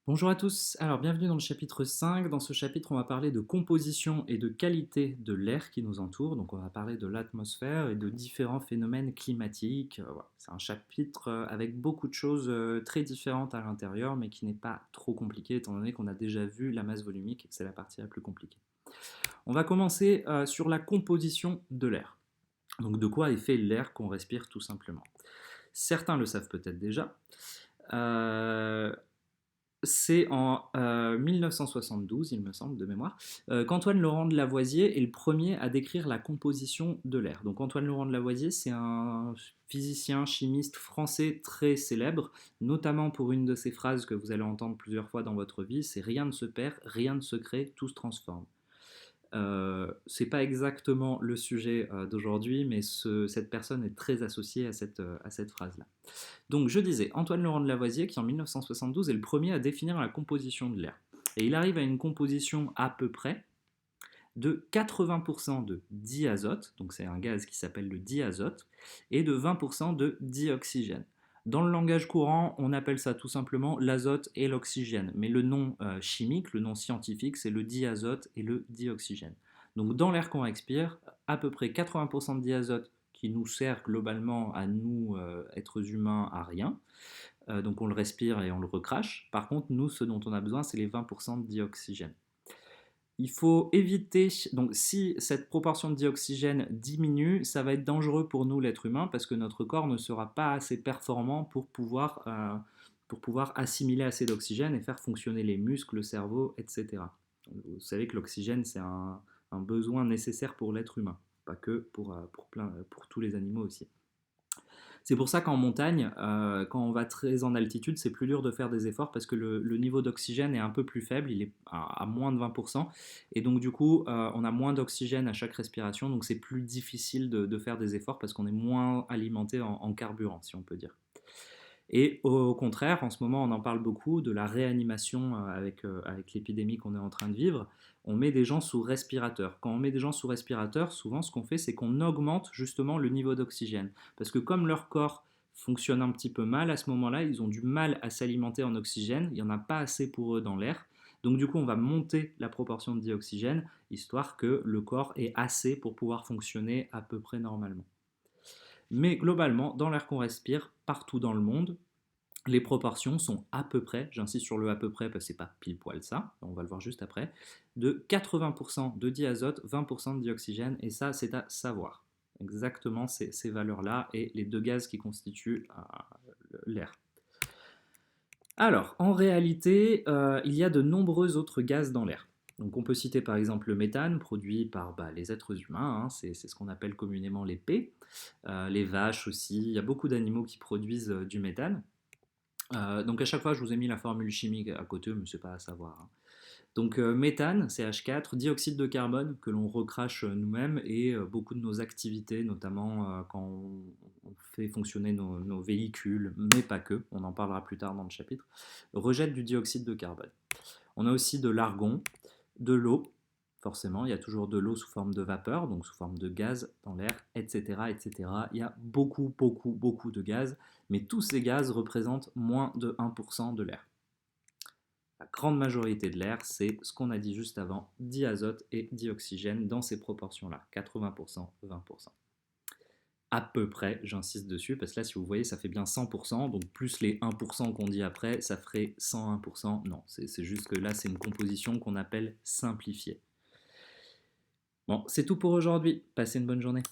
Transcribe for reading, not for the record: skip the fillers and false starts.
Bonjour à tous, alors bienvenue dans le chapitre 5. Dans ce chapitre, on va parler de composition et de qualité de l'air qui nous entoure. Donc on va parler de l'atmosphère et de différents phénomènes climatiques. Voilà. C'est un chapitre avec beaucoup de choses très différentes à l'intérieur, mais qui n'est pas trop compliqué étant donné qu'on a déjà vu la masse volumique et que c'est la partie la plus compliquée. On va commencer sur la composition de l'air. Donc de quoi est fait l'air qu'on respire tout simplement. Certains le savent peut-être déjà. Euh, c'est en 1972, il me semble, de mémoire, qu'Antoine Laurent de Lavoisier est le premier à décrire la composition de l'air. Donc Antoine Laurent de Lavoisier, c'est un physicien chimiste français très célèbre, notamment pour une de ses phrases que vous allez entendre plusieurs fois dans votre vie, c'est rien ne se perd, rien ne se crée, tout se transforme. C'est pas exactement le sujet d'aujourd'hui, mais cette personne est très associée à cette phrase-là. Donc je disais, Antoine Laurent de Lavoisier, qui en 1972 est le premier à définir la composition de l'air. Et il arrive à une composition à peu près de 80% de diazote, donc c'est un gaz qui s'appelle le diazote, et de 20% de dioxygène. Dans le langage courant, on appelle ça tout simplement l'azote et l'oxygène, mais le nom chimique, le nom scientifique, c'est le diazote et le dioxygène. Donc dans l'air qu'on respire, à peu près 80% de diazote qui nous sert globalement à nous, êtres humains, à rien. Donc on le respire et on le recrache. Par contre, nous, ce dont on a besoin, c'est les 20% de dioxygène. Il faut éviter, donc si cette proportion de dioxygène diminue, ça va être dangereux pour nous, l'être humain, parce que notre corps ne sera pas assez performant pour pouvoir assimiler assez d'oxygène et faire fonctionner les muscles, le cerveau, etc. Vous savez que l'oxygène, c'est un besoin nécessaire pour l'être humain, pas que pour tous les animaux aussi. C'est pour ça qu'en montagne, quand on va très en altitude, c'est plus dur de faire des efforts parce que le niveau d'oxygène est un peu plus faible, il est à moins de 20%. Et donc du coup, on a moins d'oxygène à chaque respiration, donc c'est plus difficile de faire des efforts parce qu'on est moins alimenté en carburant, si on peut dire. Et au contraire, en ce moment, on en parle beaucoup de la réanimation avec l'épidémie qu'on est en train de vivre. On met des gens sous respirateur. Quand on met des gens sous respirateur, souvent ce qu'on fait, c'est qu'on augmente justement le niveau d'oxygène. Parce que comme leur corps fonctionne un petit peu mal à ce moment-là, ils ont du mal à s'alimenter en oxygène, il n'y en a pas assez pour eux dans l'air. Donc du coup, on va monter la proportion de dioxygène, histoire que le corps ait assez pour pouvoir fonctionner à peu près normalement. Mais globalement, dans l'air qu'on respire, partout dans le monde, les proportions sont à peu près, j'insiste sur le à peu près parce que c'est pas pile poil ça, on va le voir juste après, de 80% de diazote, 20% de dioxygène, et ça c'est à savoir. Exactement ces valeurs-là et les deux gaz qui constituent l'air. Alors, en réalité, il y a de nombreux autres gaz dans l'air. Donc on peut citer par exemple le méthane, produit par les êtres humains, hein, c'est ce qu'on appelle communément les P, les vaches aussi, il y a beaucoup d'animaux qui produisent du méthane. Donc à chaque fois, je vous ai mis la formule chimique à côté, mais c'est pas à savoir, hein. Donc méthane, CH4, dioxyde de carbone que l'on recrache nous-mêmes et beaucoup de nos activités, notamment quand on fait fonctionner nos véhicules, mais pas que, on en parlera plus tard dans le chapitre, rejettent du dioxyde de carbone. On a aussi de l'argon, de l'eau, forcément, il y a toujours de l'eau sous forme de vapeur, donc sous forme de gaz dans l'air, etc., etc. Il y a beaucoup, beaucoup, beaucoup de gaz, mais tous ces gaz représentent moins de 1% de l'air. La grande majorité de l'air, c'est ce qu'on a dit juste avant, diazote et dioxygène dans ces proportions-là, 80%, 20%. À peu près, j'insiste dessus, parce que là, si vous voyez, ça fait bien 100%, donc plus les 1% qu'on dit après, ça ferait 101%. Non, c'est juste que là, c'est une composition qu'on appelle simplifiée. Bon, c'est tout pour aujourd'hui. Passez une bonne journée.